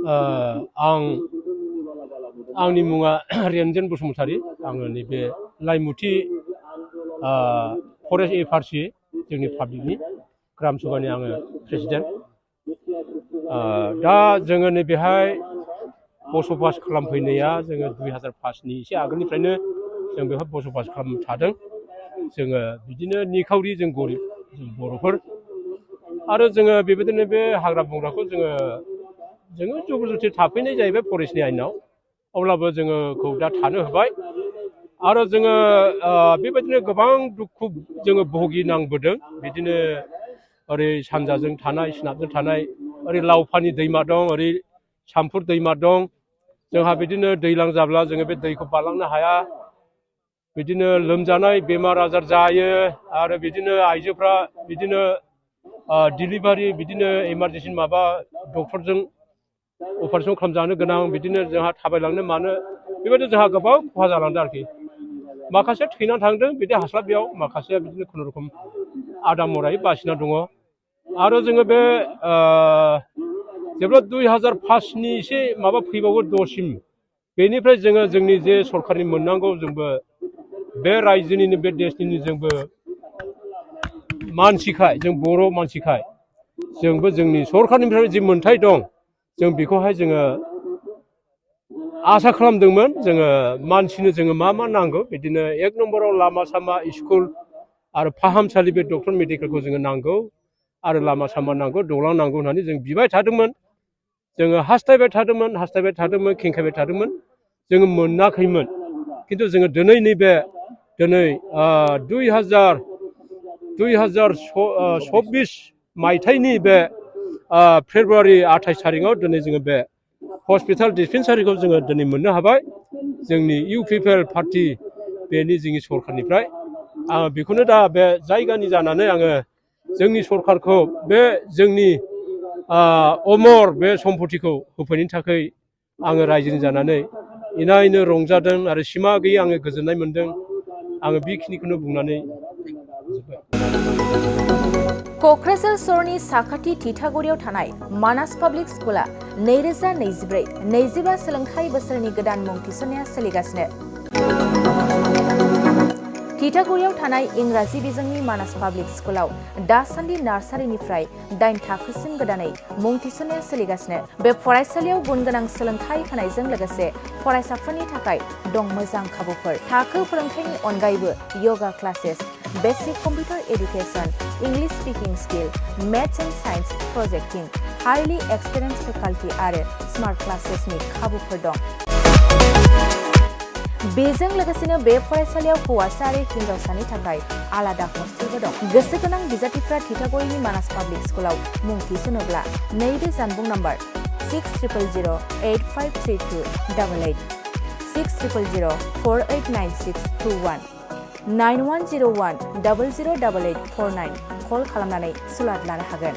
आं आंनि मुङा रेनजेन बसुमतारी आङो नैबे लाइमुथि फरेस्ट एफआरसि जोंनि पाब्लिकनि ग्राम सभानि आङो प्रेसिडेन्ट दा जोङो नैबेहाय बसबास खालामफैनाया जोङो 2005नि एसे आगोलनिफ्रायनो जों बेवहाय बसबास खालामनो थादों जोङो बिदिनो निखावरि जों गरिब जों बर'फोर आरो जोङो बेबायदिनो बे हाग्रा बंग्राखौ जोङो जबरदस्ति थाफैनाय जाहैबाय फरेस्टनि आयेनाव अब्लाबो जोङोखौ दा थानो होबाय आरो जोङो बेबायदिनो गोबां दुखु जोङो भुगिनांबोदों बिदिनो ओरै सानजाजों थानाय सोनाबजों थानाय ओरै लावफानि दैमा दं ओरै सामफुर दैमा दं जोंहा बिदिनो दैज्लां जाब्ला जोङो बे दैखौ बारलांनो हाया बिदिनो लोमजानाय बेमार आजार जायो आरो बिदिनो आइजोफ्रा बिदिनो डिलिभारि बिदिनो इमारजेन्सि माबा डक्टरजों अपारेसन खालामजानो गोनां बिदिनो जोंहा थाबायलांनो मानो बेबायदि जोंहा गोबां खहा जालांदों आरोखि माखासे थैनानै थांदों बिदि हास्लाबियाव माखासेया बिदिनो खुनुरुखुम आदा मरायै बासिना दङ आरो जोङो बे जेब्ला 2005नि एसे माबा फैबावो द'सिम बेनिफ्राय जोङो जोंनि जे सरकारनि मोननांगौ जोंबो बे रायजोनिनो बे देशनिनो जोंबो मानसिखाय जों बर' मानसिखाय जोंबो जोंनि सरकारनिफ्राय जि मोन्थाय दं जों बेखौहाय जोङो आसा खालामदोंमोन जोङो मानसिनो जोङो मा नांगौ बिदिनो 1 नम्बराव लामा सामा स्कुल आरो फाहामसालि बे डक्टर मेडिकेलखौ जोङो नांगौ आरो लामा सामा नांगौ दलां नांगौ होननानै जों बिबाय थादोंमोन जोङो हास्थायबाय थादोंमोन खेंखायबाय थादोंमोन जोङो मोनाखैमोन खिन्थु जोङो दिनै नैबे दिनै 2024 मायथाइनि बे फेब्रुवारि 28 थारिखआव दिनै जोङो बे हस्पिटाल डिस्पेन्सारिखौ जोङो दिनै मोननो हाबाय जोंनि UPPL पार्टि बेनि जोंनि सरकारनिफ्राय आङो बेखौनो दा बे जायगानि जानानै आङो जोंनि सरकारखौ बे जोंनि अमर बे सम्पतिखौ होफैनायनि थाखाय आङो रायजोनि जानानै इनायनो रंजादों आरो सिमा गैयै आङो गोजोननाय मोनदों आङो बेखिनिखौनो बुंनानै क'क्राझार सहरनि साखाथि थिथागुरियाव थानाय मानास पाब्लिक स्कुला 2024-25 सोलोंथाइ बोसोरनि गोदान मुं थिसननाया सोलिगासिनो थिथागुरियाव थानाय इंराजि बिजोंनि मानास पाब्लिक स्कुलाव दासान्दि नार्सारिनिफ्राय 8 थाखोसिम गोदानै मुं थिसननाया सोलिगासिनो बे फरायसालियाव गुनगोनां सोलोंथाइ होनायजों लोगोसे फरायसाफोरनि थाखाय दं मोजां खाबुफोर थाखो फोरोंथायनि अनगायैबो yoga classes basic computer education English speaking skill maths and science projecting highly experience faculty आरो स्मार्ट क्लासेसनि खाबुफोर दं बेजों लोगोसेनो बे फरायसालियाव हौवासा आरो हिन्जावसानि थाखाय आलादा हस्टेलबो दं गोसो गोनां बिजाथिफ्रा थिथागुरिनि मानास पाब्लिक स्कुलाव मुं थिसनोब्ला नैबे जानबुं नम्बर 6000853288 6000489621 9101008849 कल खालामनानै सुलाद लानो हागोन।